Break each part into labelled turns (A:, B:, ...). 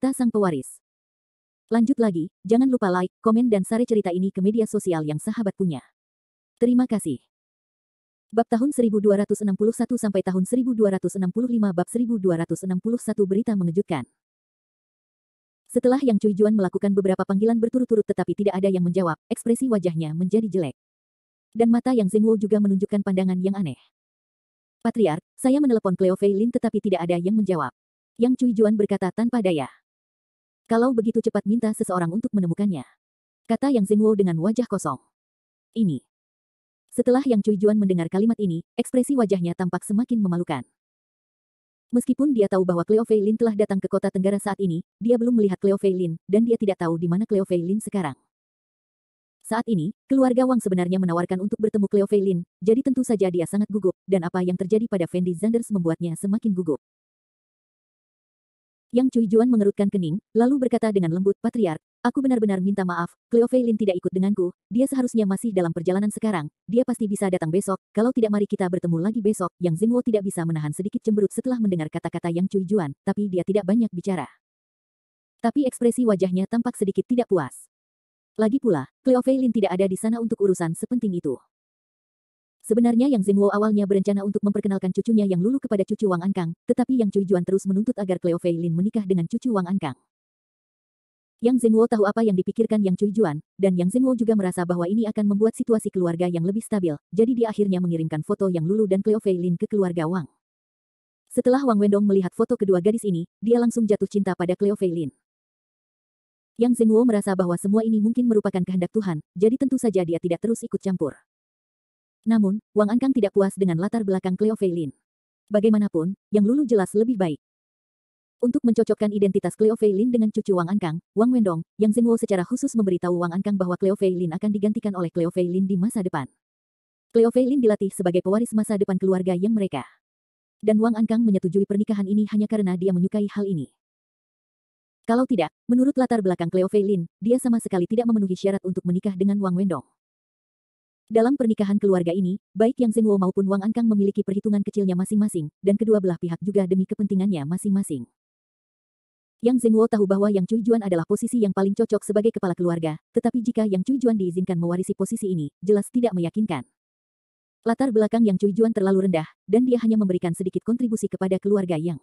A: kata sang pewaris. Lanjut lagi, jangan lupa like, komen dan share cerita ini ke media sosial yang sahabat punya. Terima kasih. Bab tahun 1261 sampai tahun 1265 bab 1261 berita mengejutkan. Setelah Yang Cui Juan melakukan beberapa panggilan berturut-turut tetapi tidak ada yang menjawab, ekspresi wajahnya menjadi jelek. Dan mata Yang Zhengwo juga menunjukkan pandangan yang aneh. Patriark, saya menelepon Cleo Fei Lin tetapi tidak ada yang menjawab. Yang Cui Juan berkata tanpa daya. Kalau begitu cepat minta seseorang untuk menemukannya. Kata Yang Zhengwo dengan wajah kosong. Ini. Setelah Yang Cui Juan mendengar kalimat ini, ekspresi wajahnya tampak semakin memalukan. Meskipun dia tahu bahwa Cleo Fei Lin telah datang ke kota Tenggara saat ini, dia belum melihat Cleo Fei Lin, dan dia tidak tahu di mana Cleo Fei Lin sekarang. Saat ini, keluarga Wang sebenarnya menawarkan untuk bertemu Cleo Fei Lin, jadi tentu saja dia sangat gugup, dan apa yang terjadi pada Fendi Zanders membuatnya semakin gugup. Yang Cui Juan mengerutkan kening, lalu berkata dengan lembut, Patriark, aku benar-benar minta maaf, Cleo Fei Lin tidak ikut denganku, dia seharusnya masih dalam perjalanan sekarang, dia pasti bisa datang besok, kalau tidak mari kita bertemu lagi besok. Yang Zhengwo tidak bisa menahan sedikit cemberut setelah mendengar kata-kata Yang Cui Juan, tapi dia tidak banyak bicara. Tapi ekspresi wajahnya tampak sedikit tidak puas. Lagi pula, Cleo Fei Lin tidak ada di sana untuk urusan sepenting itu. Sebenarnya Yang Zhengwo awalnya berencana untuk memperkenalkan cucunya Yang Lulu kepada cucu Wang Ankang, tetapi Yang Cui Juan terus menuntut agar Cleo Fei Lin menikah dengan cucu Wang Ankang. Yang Zhengwo tahu apa yang dipikirkan Yang Cui Juan, dan Yang Zhengwo juga merasa bahwa ini akan membuat situasi keluarga yang lebih stabil, jadi dia akhirnya mengirimkan foto Yang Lulu dan Cleo Fei Lin ke keluarga Wang. Setelah Wang Wendong melihat foto kedua gadis ini, dia langsung jatuh cinta pada Cleo Fei Lin. Yang Zhengwo merasa bahwa semua ini mungkin merupakan kehendak Tuhan, jadi tentu saja dia tidak terus ikut campur. Namun, Wang Ankang tidak puas dengan latar belakang Cleo Fei Lin. Bagaimanapun, Yang Lulu jelas lebih baik. Untuk mencocokkan identitas Cleo Fei Lin dengan cucu Wang Ankang, Wang Wendong, Yang Zhengwo secara khusus memberitahu Wang Ankang bahwa Cleo Fei Lin akan digantikan oleh Cleo Fei Lin di masa depan. Cleo Fei Lin dilatih sebagai pewaris masa depan keluarga yang mereka. Dan Wang Ankang menyetujui pernikahan ini hanya karena dia menyukai hal ini. Kalau tidak, menurut latar belakang Cleo Fei Lin, dia sama sekali tidak memenuhi syarat untuk menikah dengan Wang Wendong. Dalam pernikahan keluarga ini, baik Yang Zhengwo maupun Wang Ankang memiliki perhitungan kecilnya masing-masing, dan kedua belah pihak juga demi kepentingannya masing-masing. Yang Zhengwo tahu bahwa Yang Cui Juan adalah posisi yang paling cocok sebagai kepala keluarga, tetapi jika Yang Cui Juan diizinkan mewarisi posisi ini, jelas tidak meyakinkan. Latar belakang Yang Cui Juan terlalu rendah, dan dia hanya memberikan sedikit kontribusi kepada keluarga Yang.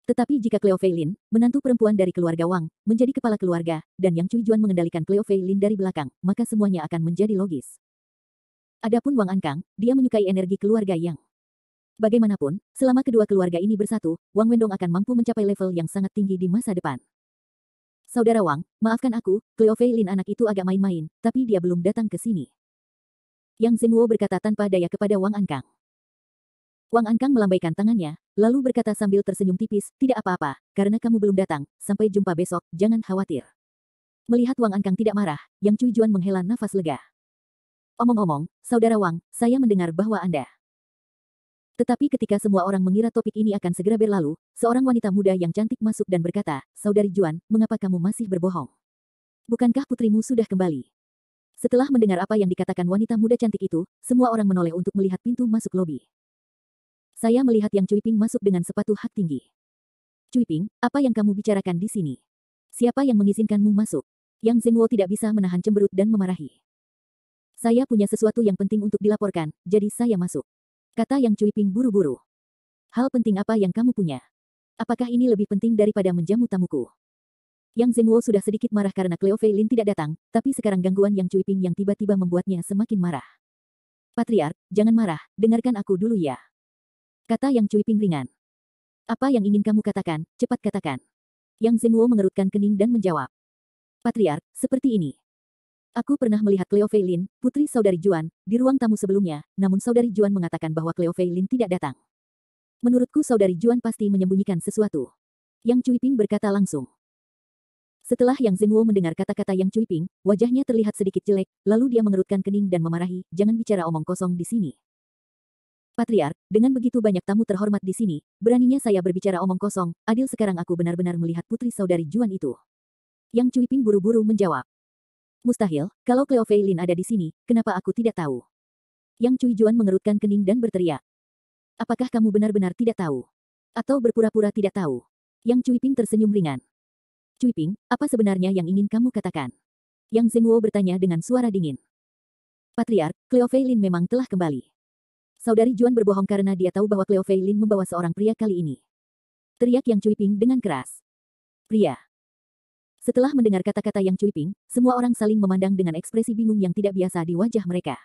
A: Tetapi jika Cleo Fei Lin, menantu perempuan dari keluarga Wang, menjadi kepala keluarga, dan Yang Cui Juan mengendalikan Cleo Fei Lin dari belakang, maka semuanya akan menjadi logis. Adapun Wang Ankang, dia menyukai energi keluarga Yang. Bagaimanapun, selama kedua keluarga ini bersatu, Wang Wendong akan mampu mencapai level yang sangat tinggi di masa depan. Saudara Wang, maafkan aku, Cleo Fei Lin anak itu agak main-main, tapi dia belum datang ke sini. Yang Zhengwo berkata tanpa daya kepada Wang Ankang. Wang Ankang melambaikan tangannya, lalu berkata sambil tersenyum tipis, tidak apa-apa, karena kamu belum datang, sampai jumpa besok, jangan khawatir. Melihat Wang Ankang tidak marah, Yang Cui Juan menghela nafas lega. Omong-omong, Saudara Wang, saya mendengar bahwa Anda. Tetapi ketika semua orang mengira topik ini akan segera berlalu, seorang wanita muda yang cantik masuk dan berkata, Saudari Juan, mengapa kamu masih berbohong? Bukankah putrimu sudah kembali? Setelah mendengar apa yang dikatakan wanita muda cantik itu, semua orang menoleh untuk melihat pintu masuk lobi. Saya melihat Yang Cui Ping masuk dengan sepatu hak tinggi. Cui Ping, apa yang kamu bicarakan di sini? Siapa yang mengizinkanmu masuk? Yang Zhengwo tidak bisa menahan cemberut dan memarahi. Saya punya sesuatu yang penting untuk dilaporkan, jadi saya masuk. Kata Yang Cui Ping buru-buru. Hal penting apa yang kamu punya? Apakah ini lebih penting daripada menjamu tamuku? Yang Zhengwo sudah sedikit marah karena Cleo Fei Lin tidak datang, tapi sekarang gangguan Yang Cui Ping yang tiba-tiba membuatnya semakin marah. Patriark, jangan marah, dengarkan aku dulu ya. Kata Yang Cui Ping ringan. Apa yang ingin kamu katakan, cepat katakan. Yang Zhengwo mengerutkan kening dan menjawab. Patriark, seperti ini. Aku pernah melihat Cleo Fei Lin, putri saudari Juan, di ruang tamu sebelumnya, namun saudari Juan mengatakan bahwa Cleo Fei Lin tidak datang. Menurutku saudari Juan pasti menyembunyikan sesuatu. Yang Cui Ping berkata langsung. Setelah Yang Zhengwo mendengar kata-kata Yang Cui Ping, wajahnya terlihat sedikit jelek, lalu dia mengerutkan kening dan memarahi, jangan bicara omong kosong di sini. Patriark, dengan begitu banyak tamu terhormat di sini, beraninya saya berbicara omong kosong, adil sekarang aku benar-benar melihat putri saudari Juan itu. Yang Cui Ping buru-buru menjawab. Mustahil, kalau Cleo Fei Lin ada di sini, kenapa aku tidak tahu? Yang Cui Juan mengerutkan kening dan berteriak. Apakah kamu benar-benar tidak tahu? Atau berpura-pura tidak tahu? Yang Cui Ping tersenyum ringan. Cui Ping, apa sebenarnya yang ingin kamu katakan? Yang Zhengwo bertanya dengan suara dingin. Patriark, Cleo Fei Lin memang telah kembali. Saudari Juan berbohong karena dia tahu bahwa Cleo Fei Lin membawa seorang pria kali ini. Teriak Yang Cui Ping dengan keras. Pria. Setelah mendengar kata-kata Yang Cui Ping, semua orang saling memandang dengan ekspresi bingung yang tidak biasa di wajah mereka.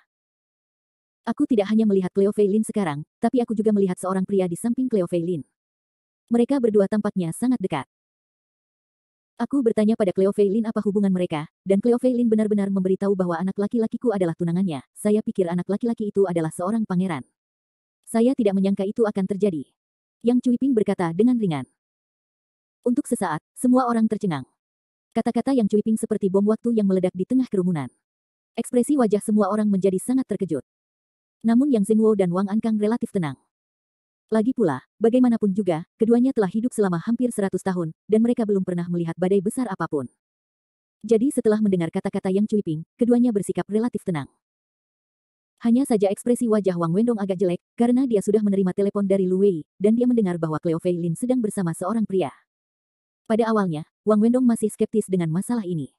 A: Aku tidak hanya melihat Cleo Fei Lin sekarang, tapi aku juga melihat seorang pria di samping Cleo Fei Lin. Mereka berdua tampaknya sangat dekat. Aku bertanya pada Cleo Fei Lin apa hubungan mereka, dan Cleo Fei Lin benar-benar memberitahu bahwa anak laki-lakiku adalah tunangannya. Saya pikir anak laki-laki itu adalah seorang pangeran. Saya tidak menyangka itu akan terjadi. Yang Cui Ping berkata dengan ringan. Untuk sesaat, semua orang tercengang. Kata-kata Yang Cui Ping seperti bom waktu yang meledak di tengah kerumunan. Ekspresi wajah semua orang menjadi sangat terkejut. Namun Yang Zhengwo dan Wang Ankang relatif tenang. Lagi pula, bagaimanapun juga, keduanya telah hidup selama hampir 100 tahun, dan mereka belum pernah melihat badai besar apapun. Jadi setelah mendengar kata-kata Yang Cui Ping, keduanya bersikap relatif tenang. Hanya saja ekspresi wajah Wang Wendong agak jelek, karena dia sudah menerima telepon dari Lu Wei, dan dia mendengar bahwa Cleo Fei Lin sedang bersama seorang pria. Pada awalnya, Wang Wendong masih skeptis dengan masalah ini.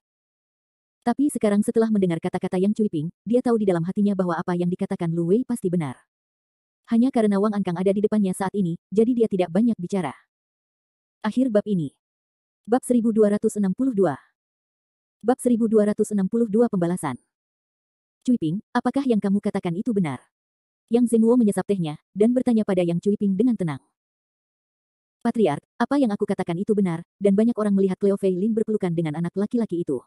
A: Tapi sekarang setelah mendengar kata-kata Yang Cui Ping, dia tahu di dalam hatinya bahwa apa yang dikatakan Lu Wei pasti benar. Hanya karena Wang Ankang ada di depannya saat ini, jadi dia tidak banyak bicara. Akhir bab ini. Bab 1262. Bab 1262 Pembalasan. Cui Ping, apakah yang kamu katakan itu benar? Yang Zhengwo menyesap tehnya, dan bertanya pada Yang Cui Ping dengan tenang. Patriark, apa yang aku katakan itu benar, dan banyak orang melihat Cleo Fei Lin berpelukan dengan anak laki-laki itu.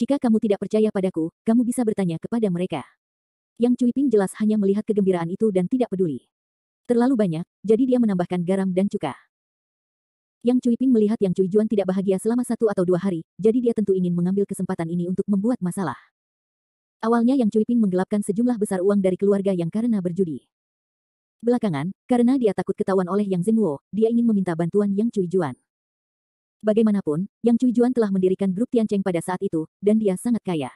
A: Jika kamu tidak percaya padaku, kamu bisa bertanya kepada mereka. Yang Cui Ping jelas hanya melihat kegembiraan itu dan tidak peduli. Terlalu banyak, jadi dia menambahkan garam dan cuka. Yang Cui Ping melihat Yang Cui Juan tidak bahagia selama 1 atau 2 hari, jadi dia tentu ingin mengambil kesempatan ini untuk membuat masalah. Awalnya Yang Cui Ping menggelapkan sejumlah besar uang dari keluarga yang karena berjudi. Belakangan, karena dia takut ketahuan oleh Yang Zhengwo, dia ingin meminta bantuan Yang Cui Juan. Bagaimanapun, Yang Cui Juan telah mendirikan grup Tiancheng pada saat itu, dan dia sangat kaya.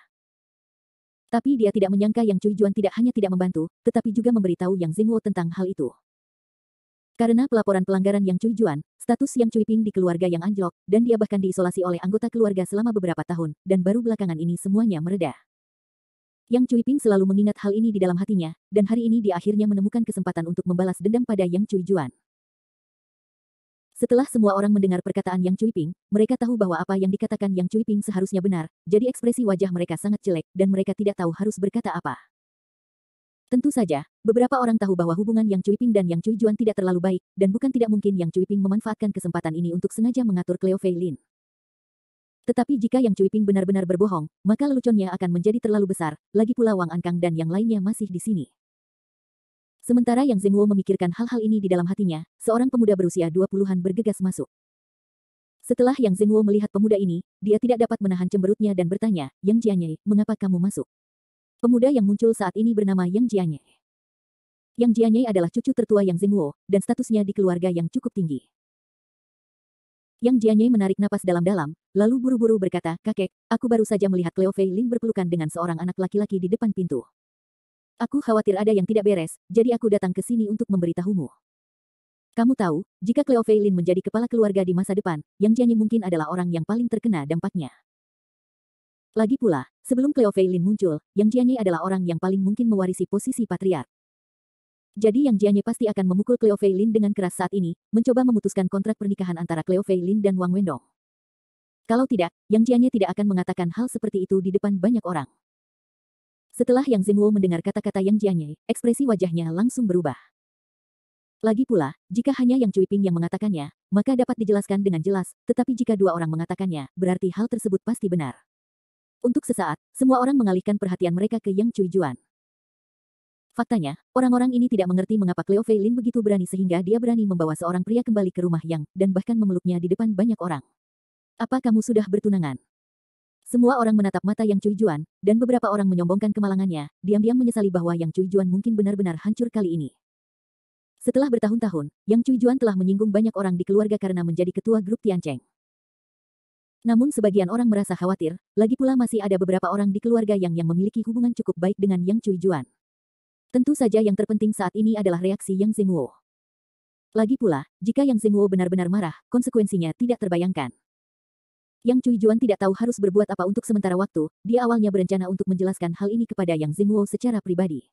A: Tapi dia tidak menyangka Yang Cui Juan tidak hanya tidak membantu, tetapi juga memberitahu Yang Zhengwo tentang hal itu. Karena pelaporan pelanggaran Yang Cui Juan, status Yang Cui Ping di keluarga yang anjlok, dan dia bahkan diisolasi oleh anggota keluarga selama beberapa tahun, dan baru belakangan ini semuanya mereda. Yang Cui Ping selalu mengingat hal ini di dalam hatinya, dan hari ini dia akhirnya menemukan kesempatan untuk membalas dendam pada Yang Cui Juan. Setelah semua orang mendengar perkataan Yang Cui Ping, mereka tahu bahwa apa yang dikatakan Yang Cui Ping seharusnya benar, jadi ekspresi wajah mereka sangat jelek, dan mereka tidak tahu harus berkata apa. Tentu saja, beberapa orang tahu bahwa hubungan Yang Cui Ping dan Yang Cui Juan tidak terlalu baik, dan bukan tidak mungkin Yang Cui Ping memanfaatkan kesempatan ini untuk sengaja mengatur Cleo Fei Lin. Tetapi jika Yang Cui Ping benar-benar berbohong, maka leluconnya akan menjadi terlalu besar, lagi pula Wang Ankang dan yang lainnya masih di sini. Sementara Yang Zhengwo memikirkan hal-hal ini di dalam hatinya, seorang pemuda berusia 20-an bergegas masuk. Setelah Yang Zhengwo melihat pemuda ini, dia tidak dapat menahan cemberutnya dan bertanya, Yang Jianye, mengapa kamu masuk? Pemuda yang muncul saat ini bernama Yang Jianye. Yang Jianye adalah cucu tertua Yang Zhengwo, dan statusnya di keluarga yang cukup tinggi. Yang Jianye menarik napas dalam-dalam, lalu buru-buru berkata, kakek, aku baru saja melihat Cleo Fei Lin berpelukan dengan seorang anak laki-laki di depan pintu. Aku khawatir ada yang tidak beres, jadi aku datang ke sini untuk memberitahumu. Kamu tahu, jika Cleo Fei Lin menjadi kepala keluarga di masa depan, Yang Jianye mungkin adalah orang yang paling terkena dampaknya. Lagi pula, sebelum Cleo Fei Lin muncul, Yang Jianye adalah orang yang paling mungkin mewarisi posisi patriark. Jadi Yang Jianye pasti akan memukul Cleo Fei Lin dengan keras saat ini, mencoba memutuskan kontrak pernikahan antara Cleo Fei Lin dan Wang Wendong. Kalau tidak, Yang Jianye tidak akan mengatakan hal seperti itu di depan banyak orang. Setelah Yang Zhengwo mendengar kata-kata Yang Jianye, ekspresi wajahnya langsung berubah. Lagi pula, jika hanya Yang Cui Ping yang mengatakannya, maka dapat dijelaskan dengan jelas, tetapi jika 2 orang mengatakannya, berarti hal tersebut pasti benar. Untuk sesaat, semua orang mengalihkan perhatian mereka ke Yang Cui Juan. Faktanya, orang-orang ini tidak mengerti mengapa Cleo Fei Lin begitu berani sehingga dia berani membawa seorang pria kembali ke rumah Yang, dan bahkan memeluknya di depan banyak orang. Apa kamu sudah bertunangan? Semua orang menatap mata Yang Cui Juan, dan beberapa orang menyombongkan kemalangannya, diam-diam menyesali bahwa Yang Cui Juan mungkin benar-benar hancur kali ini. Setelah bertahun-tahun, Yang Cui Juan telah menyinggung banyak orang di keluarga karena menjadi ketua grup Tiancheng. Namun sebagian orang merasa khawatir, lagi pula masih ada beberapa orang di keluarga yang memiliki hubungan cukup baik dengan Yang Cui Juan. Tentu saja yang terpenting saat ini adalah reaksi Yang Zhengwo. Lagi pula, jika Yang Zhengwo benar-benar marah, konsekuensinya tidak terbayangkan. Yang Cui Juan tidak tahu harus berbuat apa untuk sementara waktu, dia awalnya berencana untuk menjelaskan hal ini kepada Yang Zingwo secara pribadi.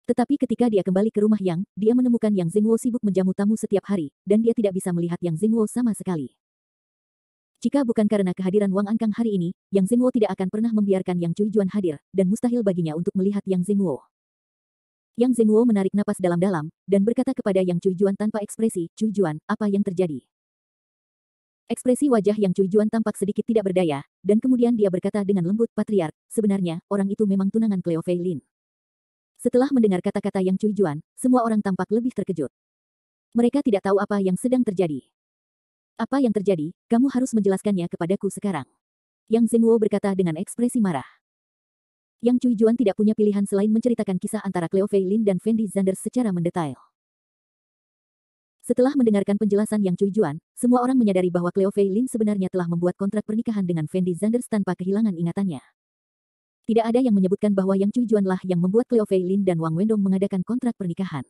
A: Tetapi ketika dia kembali ke rumah Yang, dia menemukan Yang Zingwo sibuk menjamu tamu setiap hari, dan dia tidak bisa melihat Yang Zingwo sama sekali. Jika bukan karena kehadiran Wang Ankang hari ini, Yang Zingwo tidak akan pernah membiarkan Yang Cui Juan hadir, dan mustahil baginya untuk melihat Yang Zingwo. Yang Zingwo menarik napas dalam-dalam, dan berkata kepada Yang Cui Juan tanpa ekspresi, "Cui Juan, apa yang terjadi?" Ekspresi wajah Yang Cui Juan tampak sedikit tidak berdaya, dan kemudian dia berkata dengan lembut, "Patriark, sebenarnya, orang itu memang tunangan Cleo Fei Lin." Setelah mendengar kata-kata Yang Cui Juan, semua orang tampak lebih terkejut. Mereka tidak tahu apa yang sedang terjadi. "Apa yang terjadi? Kamu harus menjelaskannya kepadaku sekarang." Yang Zingwo berkata dengan ekspresi marah. Yang Cui Juan tidak punya pilihan selain menceritakan kisah antara Cleo Fei Lin dan Fendi Zanders secara mendetail. Setelah mendengarkan penjelasan Yang Cui Juan, semua orang menyadari bahwa Cleo Fei Lin sebenarnya telah membuat kontrak pernikahan dengan Fendi Zanders tanpa kehilangan ingatannya. Tidak ada yang menyebutkan bahwa Yang Cui Juan lah yang membuat Cleo Fei Lin dan Wang Wendong mengadakan kontrak pernikahan.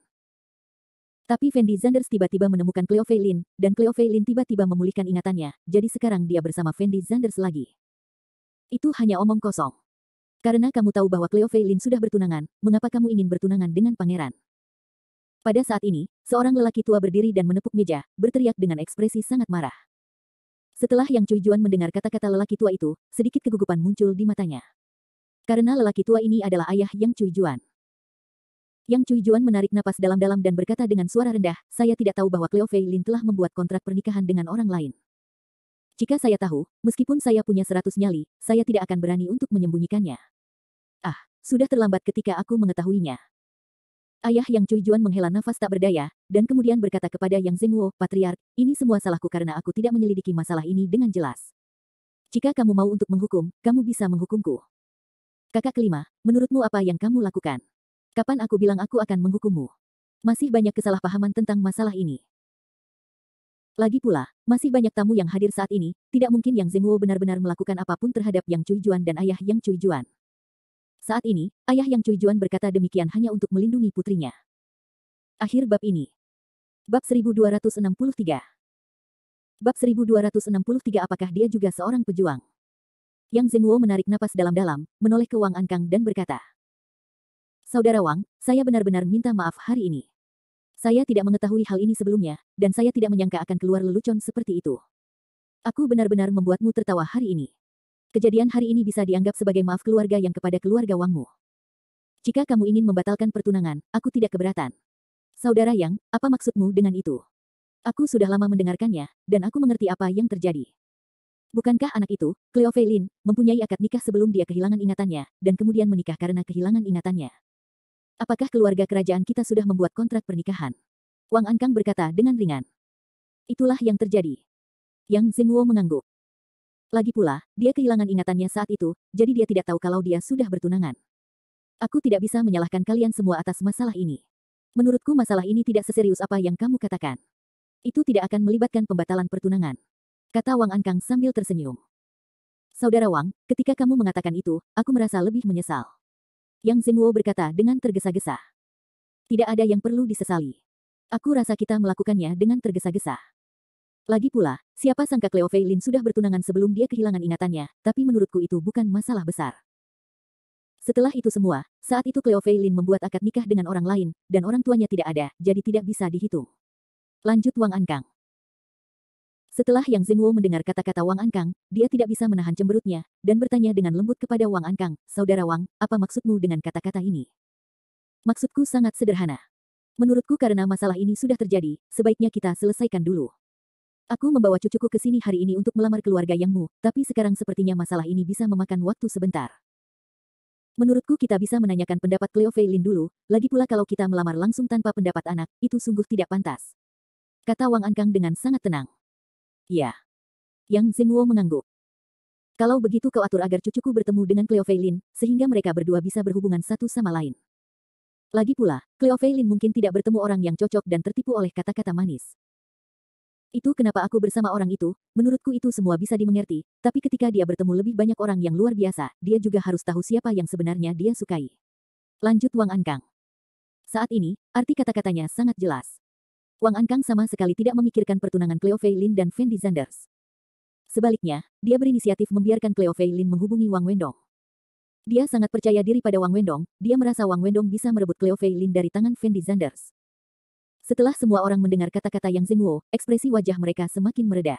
A: Tapi Fendi Zanders tiba-tiba menemukan Cleo Fei Lin, dan Cleo Fei Lin tiba-tiba memulihkan ingatannya, jadi sekarang dia bersama Fendi Zanders lagi. Itu hanya omong kosong. Karena kamu tahu bahwa Cleo Fei Lin sudah bertunangan, mengapa kamu ingin bertunangan dengan pangeran? Pada saat ini, seorang lelaki tua berdiri dan menepuk meja, berteriak dengan ekspresi sangat marah. Setelah Yang Cui Juan mendengar kata-kata lelaki tua itu, sedikit kegugupan muncul di matanya. Karena lelaki tua ini adalah ayah Yang Cui Juan. Yang Cui Juan menarik napas dalam-dalam dan berkata dengan suara rendah, "Saya tidak tahu bahwa Cleo Fei Lin telah membuat kontrak pernikahan dengan orang lain. Jika saya tahu, meskipun saya punya 100 nyali, saya tidak akan berani untuk menyembunyikannya. Ah, sudah terlambat ketika aku mengetahuinya." Ayah Yang Cui Juan menghela nafas tak berdaya, dan kemudian berkata kepada Yang Zingwo, "Patriark, ini semua salahku karena aku tidak menyelidiki masalah ini dengan jelas. Jika kamu mau untuk menghukum, kamu bisa menghukumku. Kakak kelima, menurutmu apa yang kamu lakukan? Kapan aku bilang aku akan menghukummu? Masih banyak kesalahpahaman tentang masalah ini. Lagi pula, masih banyak tamu yang hadir saat ini, tidak mungkin Yang Zingwo benar-benar melakukan apapun terhadap Yang Cui Juan dan ayah Yang Cui Juan." Saat ini, ayah Yang Cui Juan berkata demikian hanya untuk melindungi putrinya. Akhir bab ini. Bab 1263. Bab 1263 apakah dia juga seorang pejuang? Yang Zingwo menarik napas dalam-dalam, menoleh ke Wang Ankang dan berkata, "Saudara Wang, saya benar-benar minta maaf hari ini. Saya tidak mengetahui hal ini sebelumnya, dan saya tidak menyangka akan keluar lelucon seperti itu. Aku benar-benar membuatmu tertawa hari ini. Kejadian hari ini bisa dianggap sebagai maaf keluarga yang kepada keluarga Wangmu. Jika kamu ingin membatalkan pertunangan, aku tidak keberatan." "Saudara Yang, apa maksudmu dengan itu? Aku sudah lama mendengarkannya, dan aku mengerti apa yang terjadi. Bukankah anak itu, Cleo Fei Lin, mempunyai akad nikah sebelum dia kehilangan ingatannya, dan kemudian menikah karena kehilangan ingatannya? Apakah keluarga kerajaan kita sudah membuat kontrak pernikahan?" Wang Ankang berkata dengan ringan. "Itulah yang terjadi." Yang Zingwo mengangguk. Lagi pula, dia kehilangan ingatannya saat itu, jadi dia tidak tahu kalau dia sudah bertunangan. "Aku tidak bisa menyalahkan kalian semua atas masalah ini. Menurutku masalah ini tidak seserius apa yang kamu katakan. Itu tidak akan melibatkan pembatalan pertunangan," kata Wang Ankang sambil tersenyum. "Saudara Wang, ketika kamu mengatakan itu, aku merasa lebih menyesal." Yang Zingwo berkata dengan tergesa-gesa. "Tidak ada yang perlu disesali. Aku rasa kita melakukannya dengan tergesa-gesa. Lagi pula, siapa sangka Cleo Fei Lin sudah bertunangan sebelum dia kehilangan ingatannya, tapi menurutku itu bukan masalah besar." Setelah itu semua, saat itu Cleo Fei Lin membuat akad nikah dengan orang lain, dan orang tuanya tidak ada, jadi tidak bisa dihitung. Lanjut Wang Ankang. Setelah Yang Zingwo mendengar kata-kata Wang Ankang, dia tidak bisa menahan cemberutnya, dan bertanya dengan lembut kepada Wang Ankang, "Saudara Wang, apa maksudmu dengan kata-kata ini?" "Maksudku sangat sederhana. Menurutku karena masalah ini sudah terjadi, sebaiknya kita selesaikan dulu. Aku membawa cucuku ke sini hari ini untuk melamar keluarga Yangmu, tapi sekarang sepertinya masalah ini bisa memakan waktu sebentar. Menurutku kita bisa menanyakan pendapat Cleo Fei Lin dulu, lagi pula kalau kita melamar langsung tanpa pendapat anak, itu sungguh tidak pantas," kata Wang Ankang dengan sangat tenang. "Ya." Yang Zingwo mengangguk. "Kalau begitu kau atur agar cucuku bertemu dengan Cleo Fei Lin, sehingga mereka berdua bisa berhubungan satu sama lain. Lagi pula, Cleo Fei Lin mungkin tidak bertemu orang yang cocok dan tertipu oleh kata-kata manis. Itu kenapa aku bersama orang itu, menurutku itu semua bisa dimengerti, tapi ketika dia bertemu lebih banyak orang yang luar biasa, dia juga harus tahu siapa yang sebenarnya dia sukai." Lanjut Wang Ankang. Saat ini, arti kata-katanya sangat jelas. Wang Ankang sama sekali tidak memikirkan pertunangan Cleo Fei Lin dan Fendi Zanders. Sebaliknya, dia berinisiatif membiarkan Cleo Fei Lin menghubungi Wang Wendong. Dia sangat percaya diri pada Wang Wendong, dia merasa Wang Wendong bisa merebut Cleo Fei Lin dari tangan Fendi Zanders. Setelah semua orang mendengar kata-kata Yang Zhenguo, ekspresi wajah mereka semakin mereda.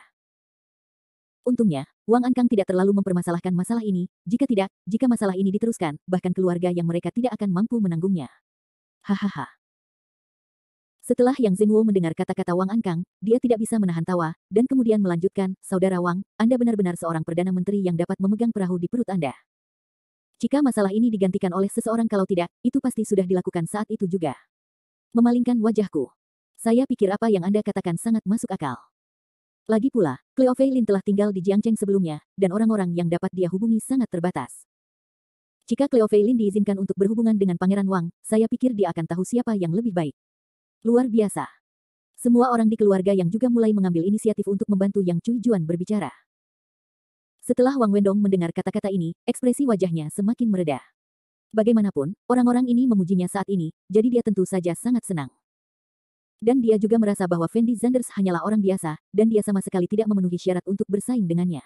A: Untungnya, Wang Ankang tidak terlalu mempermasalahkan masalah ini, jika masalah ini diteruskan, bahkan keluarga yang mereka tidak akan mampu menanggungnya. Hahaha. Setelah Yang Zhenguo mendengar kata-kata Wang Ankang, dia tidak bisa menahan tawa, dan kemudian melanjutkan, Saudara Wang, Anda benar-benar seorang Perdana Menteri yang dapat memegang perahu di perut Anda. Jika masalah ini digantikan oleh seseorang kalau tidak, itu pasti sudah dilakukan saat itu juga. Memalingkan wajahku. Saya pikir apa yang Anda katakan sangat masuk akal. Lagi pula, Cleo Fei Lin telah tinggal di Jiangcheng sebelumnya, dan orang-orang yang dapat dia hubungi sangat terbatas. Jika Cleo Fei Lin diizinkan untuk berhubungan dengan Pangeran Wang, saya pikir dia akan tahu siapa yang lebih baik. Luar biasa. Semua orang di keluarga yang juga mulai mengambil inisiatif untuk membantu Yang Cui Juan berbicara. Setelah Wang Wendong mendengar kata-kata ini, ekspresi wajahnya semakin mereda. Bagaimanapun, orang-orang ini memujinya saat ini, jadi dia tentu saja sangat senang. Dan dia juga merasa bahwa Fendi Zanders hanyalah orang biasa, dan dia sama sekali tidak memenuhi syarat untuk bersaing dengannya.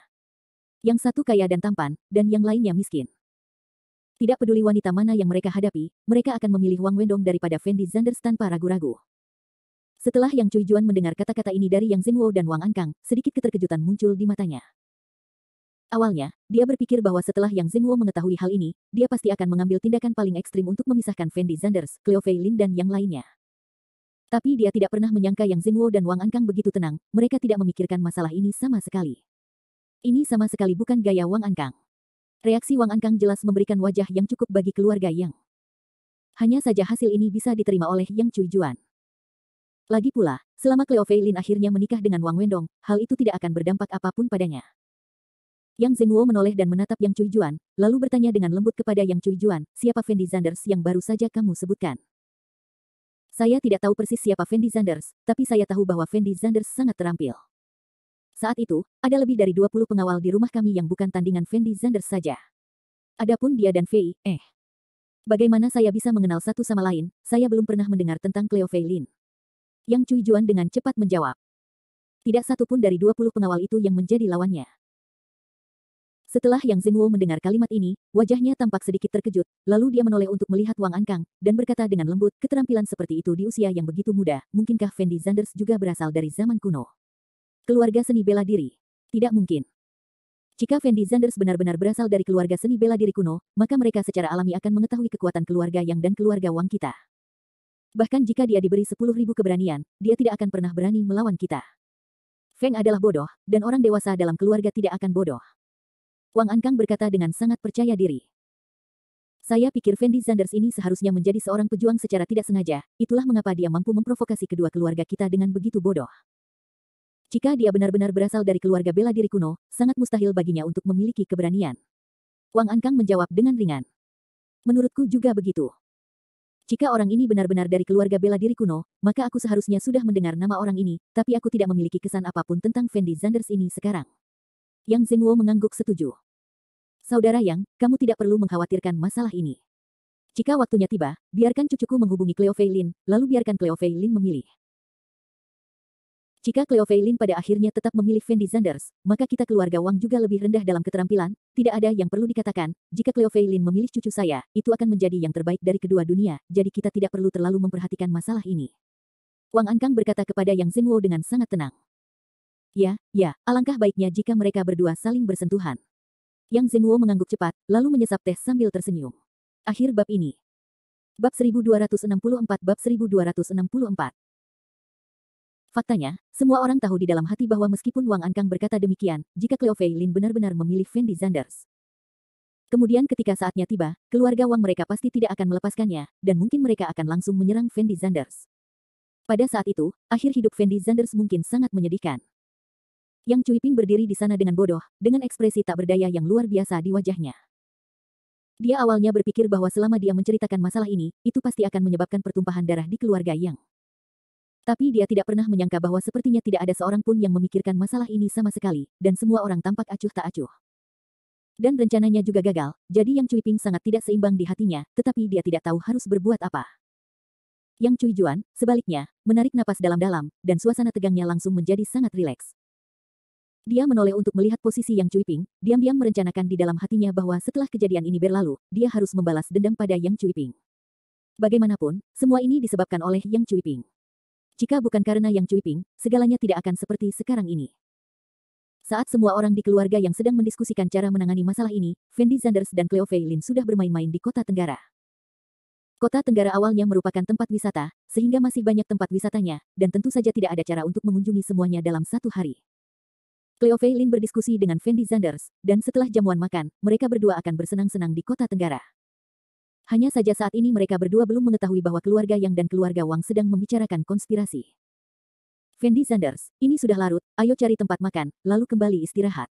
A: Yang satu kaya dan tampan, dan yang lainnya miskin. Tidak peduli wanita mana yang mereka hadapi, mereka akan memilih Wang Wendong daripada Fendi Zanders tanpa ragu-ragu. Setelah Yang Cui Juan mendengar kata-kata ini dari Yang Zhenguo dan Wang Ankang, sedikit keterkejutan muncul di matanya. Awalnya, dia berpikir bahwa setelah Yang Zhenguo mengetahui hal ini, dia pasti akan mengambil tindakan paling ekstrim untuk memisahkan Fendi Zanders, Cleo Fei Lin dan yang lainnya. Tapi dia tidak pernah menyangka Yang Zhenguo dan Wang Ankang begitu tenang, mereka tidak memikirkan masalah ini sama sekali. Ini sama sekali bukan gaya Wang Ankang. Reaksi Wang Ankang jelas memberikan wajah yang cukup bagi keluarga Yang. Hanya saja hasil ini bisa diterima oleh Yang Cui Juan. Lagi pula, selama Cleo Fei Lin akhirnya menikah dengan Wang Wendong, hal itu tidak akan berdampak apapun padanya. Yang Zhenguo menoleh dan menatap Yang Cui Juan, lalu bertanya dengan lembut kepada Yang Cui Juan, siapa Fendi Zanders yang baru saja kamu sebutkan? Saya tidak tahu persis siapa Fendi Zanders, tapi saya tahu bahwa Fendi Zanders sangat terampil. Saat itu, ada lebih dari 20 pengawal di rumah kami yang bukan tandingan Fendi Zanders saja. Adapun dia dan Fei, bagaimana saya bisa mengenal satu sama lain, saya belum pernah mendengar tentang Cleo Fei Lin. Yang Cui Juan dengan cepat menjawab. Tidak satu pun dari 20 pengawal itu yang menjadi lawannya. Setelah Yang Zhenguo mendengar kalimat ini, wajahnya tampak sedikit terkejut, lalu dia menoleh untuk melihat Wang Ankang, dan berkata dengan lembut, keterampilan seperti itu di usia yang begitu muda, mungkinkah Fendi Zanders juga berasal dari zaman kuno? Keluarga seni bela diri? Tidak mungkin. Jika Fendi Zanders benar-benar berasal dari keluarga seni bela diri kuno, maka mereka secara alami akan mengetahui kekuatan keluarga Yang dan keluarga Wang kita. Bahkan jika dia diberi 10.000 keberanian, dia tidak akan pernah berani melawan kita. Feng adalah bodoh, dan orang dewasa dalam keluarga tidak akan bodoh. Wang Ankang berkata dengan sangat percaya diri. Saya pikir Fendi Zanders ini seharusnya menjadi seorang pejuang secara tidak sengaja, itulah mengapa dia mampu memprovokasi kedua keluarga kita dengan begitu bodoh. Jika dia benar-benar berasal dari keluarga bela diri kuno, sangat mustahil baginya untuk memiliki keberanian. Wang Ankang menjawab dengan ringan. Menurutku juga begitu. Jika orang ini benar-benar dari keluarga bela diri kuno, maka aku seharusnya sudah mendengar nama orang ini, tapi aku tidak memiliki kesan apapun tentang Fendi Zanders ini sekarang. Yang Zhenguo mengangguk setuju. Saudara Yang, kamu tidak perlu mengkhawatirkan masalah ini. Jika waktunya tiba, biarkan cucuku menghubungi Cleo Fei Lin, lalu biarkan Cleo Fei Lin memilih. Jika Cleo Fei Lin pada akhirnya tetap memilih Fendi Zanders, maka kita keluarga Wang juga lebih rendah dalam keterampilan, tidak ada yang perlu dikatakan, jika Cleo Fei Lin memilih cucu saya, itu akan menjadi yang terbaik dari kedua dunia, jadi kita tidak perlu terlalu memperhatikan masalah ini. Wang Ankang berkata kepada Yang Zhenguo dengan sangat tenang. Ya, alangkah baiknya jika mereka berdua saling bersentuhan. Yang Zhenguo mengangguk cepat, lalu menyesap teh sambil tersenyum. Akhir bab ini. Bab 1264 Bab 1264. Faktanya, semua orang tahu di dalam hati bahwa meskipun Wang Ankang berkata demikian, jika Cleo Fei Lin benar-benar memilih Fendi Zanders. Kemudian ketika saatnya tiba, keluarga Wang mereka pasti tidak akan melepaskannya, dan mungkin mereka akan langsung menyerang Fendi Zanders. Pada saat itu, akhir hidup Fendi Zanders mungkin sangat menyedihkan. Yang Cui Ping berdiri di sana dengan bodoh, dengan ekspresi tak berdaya yang luar biasa di wajahnya. Dia awalnya berpikir bahwa selama dia menceritakan masalah ini, itu pasti akan menyebabkan pertumpahan darah di keluarga Yang. Tapi dia tidak pernah menyangka bahwa sepertinya tidak ada seorang pun yang memikirkan masalah ini sama sekali, dan semua orang tampak acuh tak acuh. Dan rencananya juga gagal, jadi Yang Cui Ping sangat tidak seimbang di hatinya, tetapi dia tidak tahu harus berbuat apa. Yang Cui Juan, sebaliknya, menarik napas dalam-dalam, dan suasana tegangnya langsung menjadi sangat rileks. Dia menoleh untuk melihat posisi Yang Cuiping, diam-diam merencanakan di dalam hatinya bahwa setelah kejadian ini berlalu, dia harus membalas dendam pada Yang Cuiping. Bagaimanapun, semua ini disebabkan oleh Yang Cuiping. Jika bukan karena Yang Cuiping, segalanya tidak akan seperti sekarang ini. Saat semua orang di keluarga yang sedang mendiskusikan cara menangani masalah ini, Fendi Zanders dan Cleo Fei Lin sudah bermain-main di Kota Tenggara. Kota Tenggara awalnya merupakan tempat wisata, sehingga masih banyak tempat wisatanya, dan tentu saja tidak ada cara untuk mengunjungi semuanya dalam satu hari. Cleo Fei Lin berdiskusi dengan Fendi Zanders, dan setelah jamuan makan, mereka berdua akan bersenang-senang di Kota Tenggara. Hanya saja saat ini mereka berdua belum mengetahui bahwa keluarga Yang dan keluarga Wang sedang membicarakan konspirasi. Fendi Zanders, ini sudah larut, ayo cari tempat makan, lalu kembali istirahat.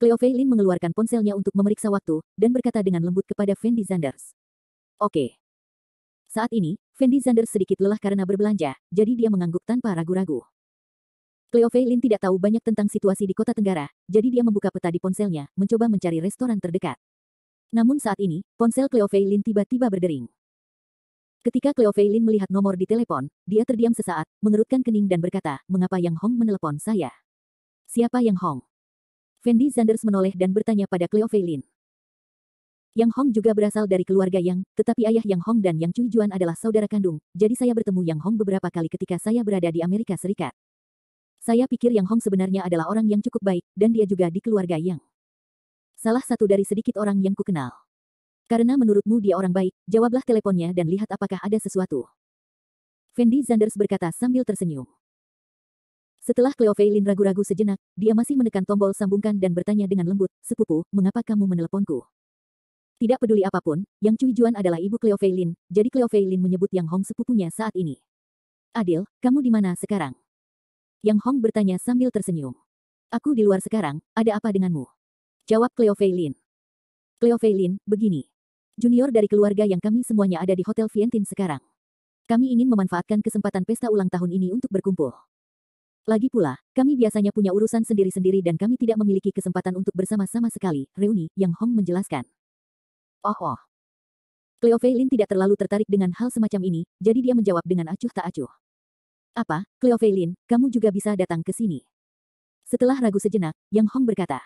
A: Cleo Fei Lin mengeluarkan ponselnya untuk memeriksa waktu, dan berkata dengan lembut kepada Fendi Zanders. Oke. Saat ini, Fendi Zanders sedikit lelah karena berbelanja, jadi dia mengangguk tanpa ragu-ragu. Cleo Fei Lin tidak tahu banyak tentang situasi di Kota Tenggara, jadi dia membuka peta di ponselnya, mencoba mencari restoran terdekat. Namun saat ini, ponsel Cleo Fei Lin tiba-tiba berdering. Ketika Cleo Fei Lin melihat nomor di telepon, dia terdiam sesaat, mengerutkan kening dan berkata, mengapa Yang Hong menelepon saya? Siapa Yang Hong? Fendi Zanders menoleh dan bertanya pada Cleo Fei Lin. Yang Hong juga berasal dari keluarga Yang, tetapi ayah Yang Hong dan Yang Cui Juan adalah saudara kandung, jadi saya bertemu Yang Hong beberapa kali ketika saya berada di Amerika Serikat. Saya pikir Yang Hong sebenarnya adalah orang yang cukup baik, dan dia juga di keluarga Yang. Salah satu dari sedikit orang yang kukenal. Karena menurutmu dia orang baik, jawablah teleponnya dan lihat apakah ada sesuatu. Fendi Zanders berkata sambil tersenyum. Setelah Cleo Fei Lin ragu-ragu sejenak, dia masih menekan tombol sambungkan dan bertanya dengan lembut, sepupu, mengapa kamu meneleponku? Tidak peduli apapun, Yang Cui Juan adalah ibu Cleo Fei Lin, jadi Cleo Fei Lin menyebut Yang Hong sepupunya saat ini. Adil, kamu di mana sekarang? Yang Hong bertanya sambil tersenyum. Aku di luar sekarang, ada apa denganmu? Jawab Cleo Fei Lin. Cleo Fei Lin, begini. Junior dari keluarga Yang kami semuanya ada di Hotel Vientin sekarang. Kami ingin memanfaatkan kesempatan pesta ulang tahun ini untuk berkumpul. Lagi pula, kami biasanya punya urusan sendiri-sendiri dan kami tidak memiliki kesempatan untuk bersama-sama sekali, reuni, Yang Hong menjelaskan. Oh. Cleo Fei Lin tidak terlalu tertarik dengan hal semacam ini, jadi dia menjawab dengan acuh tak acuh. Apa, Cleo Fei Lin, kamu juga bisa datang ke sini? Setelah ragu sejenak, Yang Hong berkata.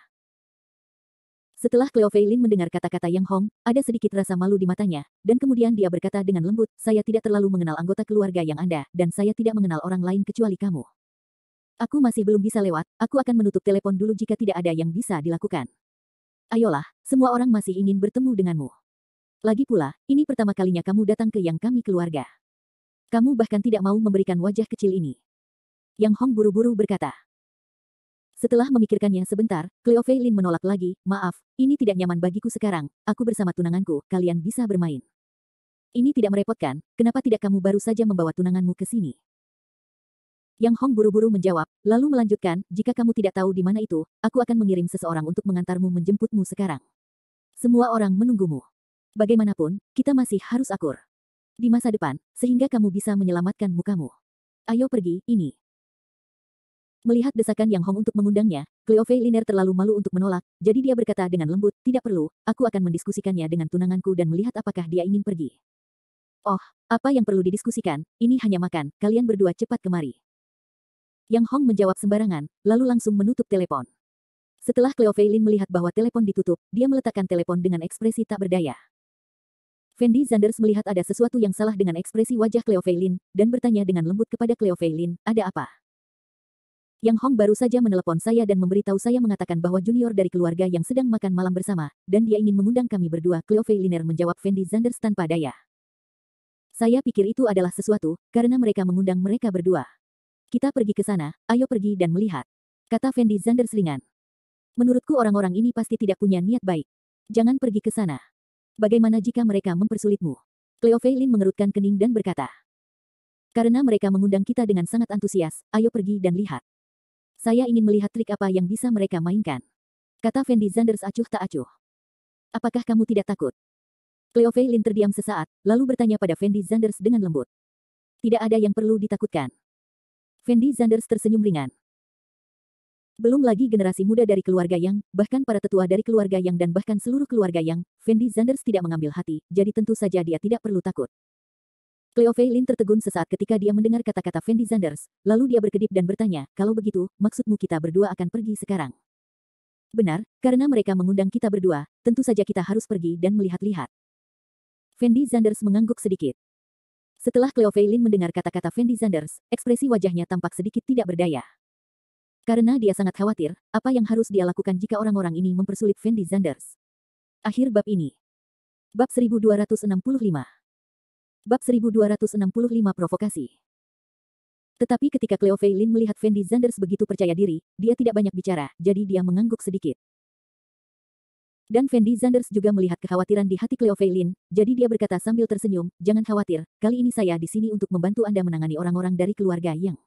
A: Setelah Cleo Fei Lin mendengar kata-kata Yang Hong, ada sedikit rasa malu di matanya, dan kemudian dia berkata dengan lembut, saya tidak terlalu mengenal anggota keluarga Yang Anda, dan saya tidak mengenal orang lain kecuali kamu. Aku masih belum bisa lewat, aku akan menutup telepon dulu jika tidak ada yang bisa dilakukan. Ayolah, semua orang masih ingin bertemu denganmu. Lagi pula, ini pertama kalinya kamu datang ke Yang kami keluarga. Kamu bahkan tidak mau memberikan wajah kecil ini. Yang Hong buru-buru berkata. Setelah memikirkannya sebentar, Cleo Fei Lin menolak lagi, maaf, ini tidak nyaman bagiku sekarang, aku bersama tunanganku, kalian bisa bermain. Ini tidak merepotkan, kenapa tidak kamu baru saja membawa tunanganmu ke sini? Yang Hong buru-buru menjawab, lalu melanjutkan, jika kamu tidak tahu di mana itu, aku akan mengirim seseorang untuk mengantarmu menjemputmu sekarang. Semua orang menunggumu. Bagaimanapun, kita masih harus akur. Di masa depan, sehingga kamu bisa menyelamatkan mukamu. Ayo pergi, ini. Melihat desakan Yang Hong untuk mengundangnya, Cleo Fei Liner terlalu malu untuk menolak, jadi dia berkata dengan lembut, tidak perlu, aku akan mendiskusikannya dengan tunanganku dan melihat apakah dia ingin pergi. Oh, apa yang perlu didiskusikan, ini hanya makan, kalian berdua cepat kemari. Yang Hong menjawab sembarangan, lalu langsung menutup telepon. Setelah Cleo Fei Lin melihat bahwa telepon ditutup, dia meletakkan telepon dengan ekspresi tak berdaya. Fendi Zanders melihat ada sesuatu yang salah dengan ekspresi wajah Cleo Fei Lin, dan bertanya dengan lembut kepada Cleo Fei Lin, ada apa? Yang Hong baru saja menelepon saya dan memberitahu saya mengatakan bahwa junior dari keluarga Yang sedang makan malam bersama, dan dia ingin mengundang kami berdua. Cleo Fei Liner menjawab Fendi Zanders tanpa daya. Saya pikir itu adalah sesuatu, karena mereka mengundang mereka berdua. Kita pergi ke sana, ayo pergi dan melihat. Kata Fendi Zanders ringan. Menurutku orang-orang ini pasti tidak punya niat baik. Jangan pergi ke sana. Bagaimana jika mereka mempersulitmu? Cleo Fei Lin mengerutkan kening dan berkata. Karena mereka mengundang kita dengan sangat antusias, ayo pergi dan lihat. Saya ingin melihat trik apa yang bisa mereka mainkan. Kata Fendi Zanders acuh tak acuh. Apakah kamu tidak takut? Cleo Fei Lin terdiam sesaat, lalu bertanya pada Fendi Zanders dengan lembut. Tidak ada yang perlu ditakutkan. Fendi Zanders tersenyum ringan. Belum lagi generasi muda dari keluarga Yang, bahkan para tetua dari keluarga Yang dan bahkan seluruh keluarga Yang, Fendi Zanders tidak mengambil hati, jadi tentu saja dia tidak perlu takut. Cleo Fei Lin tertegun sesaat ketika dia mendengar kata-kata Fendi Zanders, lalu dia berkedip dan bertanya, kalau begitu, maksudmu kita berdua akan pergi sekarang? Benar, karena mereka mengundang kita berdua, tentu saja kita harus pergi dan melihat-lihat. Fendi Zanders mengangguk sedikit. Setelah Cleo Fei Lin mendengar kata-kata Fendi Zanders, ekspresi wajahnya tampak sedikit tidak berdaya. Karena dia sangat khawatir, apa yang harus dia lakukan jika orang-orang ini mempersulit Fendi Zanders. Akhir bab ini. Bab 1265. Bab 1265 Provokasi. Tetapi ketika Cleo Fei Lin melihat Fendi Zanders begitu percaya diri, dia tidak banyak bicara, jadi dia mengangguk sedikit. Dan Fendi Zanders juga melihat kekhawatiran di hati Cleo Fei Lin, jadi dia berkata sambil tersenyum, jangan khawatir, kali ini saya di sini untuk membantu Anda menangani orang-orang dari keluarga Yang.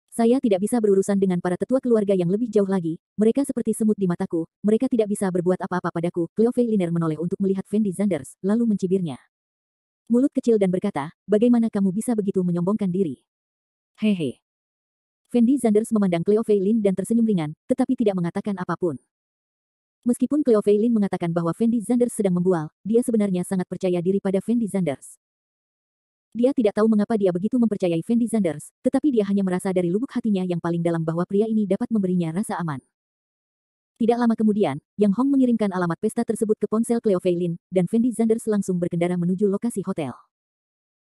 A: Saya tidak bisa berurusan dengan para tetua keluarga yang lebih jauh lagi, mereka seperti semut di mataku, mereka tidak bisa berbuat apa-apa padaku. Cleo Fei Liner menoleh untuk melihat Fendi Zanders, lalu mencibirnya. Mulut kecil dan berkata, bagaimana kamu bisa begitu menyombongkan diri? Hehe. Fendi Zanders memandang Cleo Fei Lin dan tersenyum ringan, tetapi tidak mengatakan apapun. Meskipun Cleo Fei Lin mengatakan bahwa Fendi Zanders sedang membual, dia sebenarnya sangat percaya diri pada Fendi Zanders. Dia tidak tahu mengapa dia begitu mempercayai Fendi Zanders, tetapi dia hanya merasa dari lubuk hatinya yang paling dalam bahwa pria ini dapat memberinya rasa aman. Tidak lama kemudian, Yang Hong mengirimkan alamat pesta tersebut ke ponsel Cleo Fei Lin, dan Fendi Zanders langsung berkendara menuju lokasi hotel.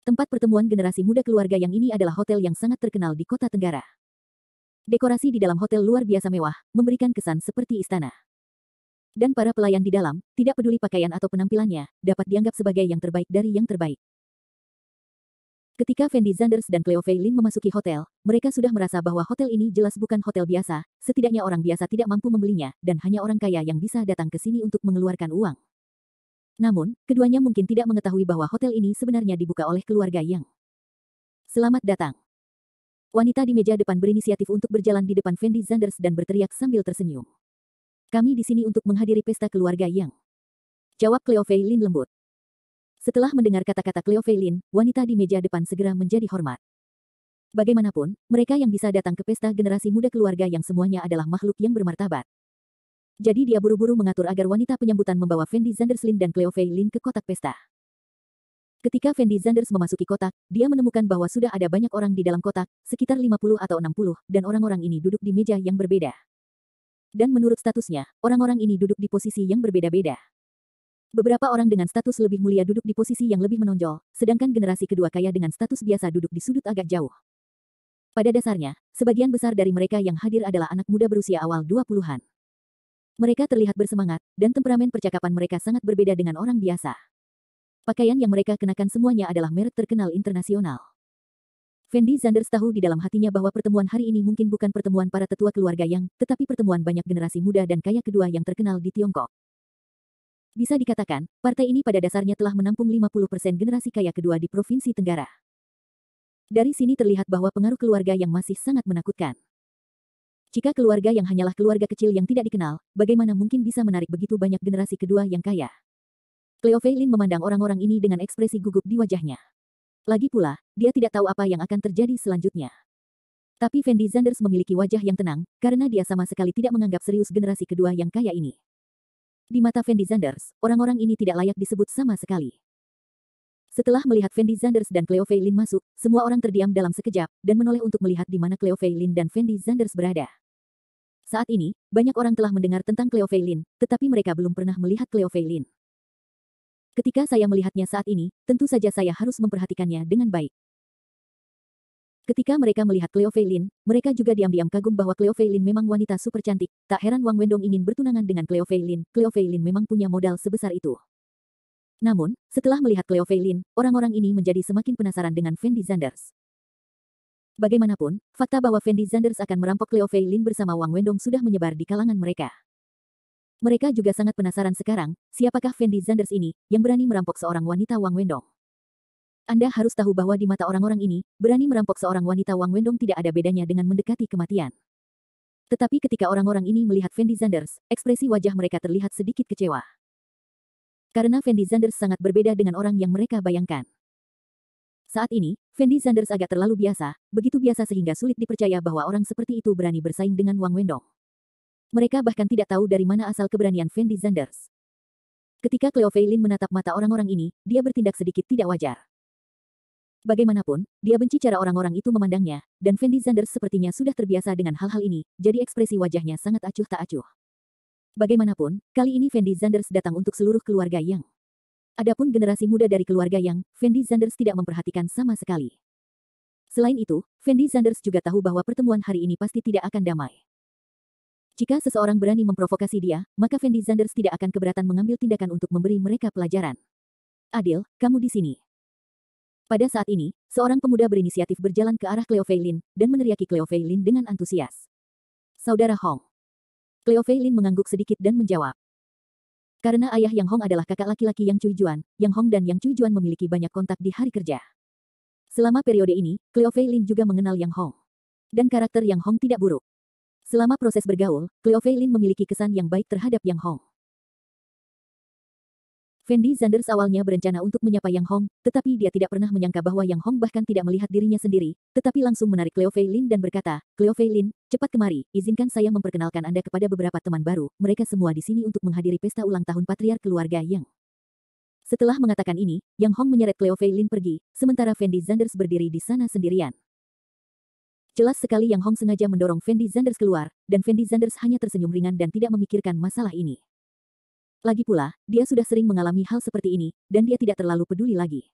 A: Tempat pertemuan generasi muda keluarga Yang ini adalah hotel yang sangat terkenal di kota Tenggara. Dekorasi di dalam hotel luar biasa mewah, memberikan kesan seperti istana. Dan para pelayan di dalam, tidak peduli pakaian atau penampilannya, dapat dianggap sebagai yang terbaik dari yang terbaik. Ketika Fendi Zanders dan Cleo Fei Lin memasuki hotel, mereka sudah merasa bahwa hotel ini jelas bukan hotel biasa, setidaknya orang biasa tidak mampu membelinya, dan hanya orang kaya yang bisa datang ke sini untuk mengeluarkan uang. Namun, keduanya mungkin tidak mengetahui bahwa hotel ini sebenarnya dibuka oleh keluarga Yang. Selamat datang. Wanita di meja depan berinisiatif untuk berjalan di depan Fendi Zanders dan berteriak sambil tersenyum. Kami di sini untuk menghadiri pesta keluarga Yang. Jawab Cleo Fei Lin lembut. Setelah mendengar kata-kata Cleo Fei Lin, wanita di meja depan segera menjadi hormat. Bagaimanapun, mereka yang bisa datang ke pesta generasi muda keluarga Yang semuanya adalah makhluk yang bermartabat. Jadi dia buru-buru mengatur agar wanita penyambutan membawa Fendi Zanders Lin dan Cleo Fei Lin ke kotak pesta. Ketika Fendi Zanders memasuki kotak, dia menemukan bahwa sudah ada banyak orang di dalam kotak, sekitar 50 atau 60, dan orang-orang ini duduk di meja yang berbeda. Dan menurut statusnya, orang-orang ini duduk di posisi yang berbeda-beda. Beberapa orang dengan status lebih mulia duduk di posisi yang lebih menonjol, sedangkan generasi kedua kaya dengan status biasa duduk di sudut agak jauh. Pada dasarnya, sebagian besar dari mereka yang hadir adalah anak muda berusia awal 20-an. Mereka terlihat bersemangat, dan temperamen percakapan mereka sangat berbeda dengan orang biasa. Pakaian yang mereka kenakan semuanya adalah merek terkenal internasional. Fendi Zanders tahu di dalam hatinya bahwa pertemuan hari ini mungkin bukan pertemuan para tetua keluarga Yang, tetapi pertemuan banyak generasi muda dan kaya kedua yang terkenal di Tiongkok. Bisa dikatakan, partai ini pada dasarnya telah menampung 50% generasi kaya kedua di Provinsi Tenggara. Dari sini terlihat bahwa pengaruh keluarga Yang masih sangat menakutkan. Jika keluarga Yang hanyalah keluarga kecil yang tidak dikenal, bagaimana mungkin bisa menarik begitu banyak generasi kedua yang kaya? Cleo Fei Lin memandang orang-orang ini dengan ekspresi gugup di wajahnya. Lagi pula, dia tidak tahu apa yang akan terjadi selanjutnya. Tapi Fendi Zanders memiliki wajah yang tenang, karena dia sama sekali tidak menganggap serius generasi kedua yang kaya ini. Di mata Fendi Zanders, orang-orang ini tidak layak disebut sama sekali. Setelah melihat Fendi Zanders dan Cleo Fei Lin masuk, semua orang terdiam dalam sekejap, dan menoleh untuk melihat di mana Cleo Fei Lin dan Fendi Zanders berada. Saat ini, banyak orang telah mendengar tentang Cleo Fei Lin, tetapi mereka belum pernah melihat Cleo Fei Lin. Ketika saya melihatnya saat ini, tentu saja saya harus memperhatikannya dengan baik. Ketika mereka melihat Cleo Fei Lin, mereka juga diam-diam kagum bahwa Cleo Fei Lin memang wanita super cantik. Tak heran Wang Wendong ingin bertunangan dengan Cleo Fei Lin. Cleo Fei Lin memang punya modal sebesar itu. Namun, setelah melihat Cleo Fei Lin, orang-orang ini menjadi semakin penasaran dengan Fendi Zanders. Bagaimanapun, fakta bahwa Fendi Zanders akan merampok Cleo Fei Lin bersama Wang Wendong sudah menyebar di kalangan mereka. Mereka juga sangat penasaran sekarang, siapakah Fendi Zanders ini, yang berani merampok seorang wanita Wang Wendong. Anda harus tahu bahwa di mata orang-orang ini, berani merampok seorang wanita Wang Wendong tidak ada bedanya dengan mendekati kematian. Tetapi ketika orang-orang ini melihat Fendi Zanders, ekspresi wajah mereka terlihat sedikit kecewa. Karena Fendi Zanders sangat berbeda dengan orang yang mereka bayangkan. Saat ini, Fendi Zanders agak terlalu biasa, begitu biasa sehingga sulit dipercaya bahwa orang seperti itu berani bersaing dengan Wang Wendong. Mereka bahkan tidak tahu dari mana asal keberanian Fendi Zanders. Ketika Cleo Fei Lin menatap mata orang-orang ini, dia bertindak sedikit tidak wajar. Bagaimanapun, dia benci cara orang-orang itu memandangnya, dan Fendi Zanders sepertinya sudah terbiasa dengan hal-hal ini, jadi ekspresi wajahnya sangat acuh tak acuh. Bagaimanapun, kali ini Fendi Zanders datang untuk seluruh keluarga Yang. Adapun generasi muda dari keluarga Yang, Fendi Zanders tidak memperhatikan sama sekali. Selain itu, Fendi Zanders juga tahu bahwa pertemuan hari ini pasti tidak akan damai. Jika seseorang berani memprovokasi dia, maka Fendi Zanders tidak akan keberatan mengambil tindakan untuk memberi mereka pelajaran. Adil, kamu di sini. Pada saat ini, seorang pemuda berinisiatif berjalan ke arah Cleo Fei Lin dan meneriaki Cleo Fei Lin dengan antusias. Saudara Hong. Cleo Fei Lin mengangguk sedikit dan menjawab. Karena ayah Yang Hong adalah kakak laki-laki Yang Cui Juan, Yang Hong dan Yang Cui Juan memiliki banyak kontak di hari kerja. Selama periode ini, Cleo Fei Lin juga mengenal Yang Hong. Dan karakter Yang Hong tidak buruk. Selama proses bergaul, Cleo Fei Lin memiliki kesan yang baik terhadap Yang Hong. Fendi Zanders awalnya berencana untuk menyapa Yang Hong, tetapi dia tidak pernah menyangka bahwa Yang Hong bahkan tidak melihat dirinya sendiri, tetapi langsung menarik Cleo Fei Lin dan berkata, Cleo Fei Lin, cepat kemari, izinkan saya memperkenalkan Anda kepada beberapa teman baru, mereka semua di sini untuk menghadiri pesta ulang tahun patriark keluarga Yang. Setelah mengatakan ini, Yang Hong menyeret Cleo Fei Lin pergi, sementara Fendi Zanders berdiri di sana sendirian. Jelas sekali Yang Hong sengaja mendorong Fendi Zanders keluar, dan Fendi Zanders hanya tersenyum ringan dan tidak memikirkan masalah ini. Lagi pula, dia sudah sering mengalami hal seperti ini, dan dia tidak terlalu peduli lagi.